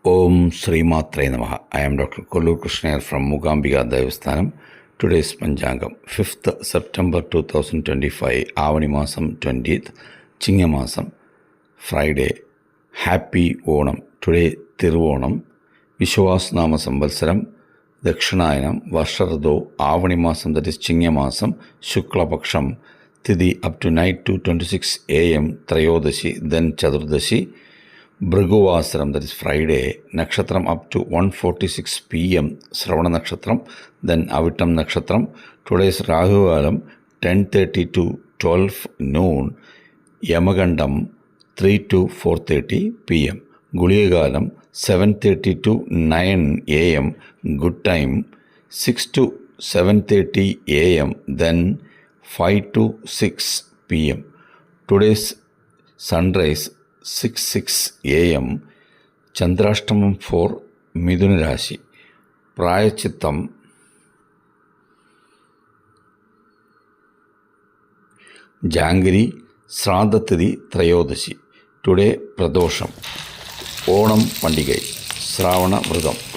Om Sri Matre Namaha. I am Dr. Kollur Krishnair from Mugambika Devasthanam. Today's Panjangam, 5th September 2025, Avani Masam 20th, Chinga Masam, Friday. Happy Onam. Today, Tiruvonam, Vishwasnama Samvalsaram, Dakshinayanam, Vasharado, Avani Masam, that is Chinga Masam, Shukla Paksham, Tidhi up to night 2:26 a.m., Trayodashi, then Chaturdashi, Bhriguvasaram, that is Friday, Nakshatram up to 1:46 p.m., Sravana Nakshatram, then Avitam Nakshatram. Today's Rahuvalam, 10:30 to 12 noon, Yamagandam, 3 to 4:30 p.m., Guliyagalam, 7:30 to 9 a.m., good time, 6 to 7:30 a.m., then 5 to 6 p.m. Today's sunrise, 6 a.m., Chandrashtamam for Midhuna Rashi, Prayachittam, Jangiri, Sradhatidi, Trayodashi. Today, Pradosham, Onam Pandigai, Sravana Vridam.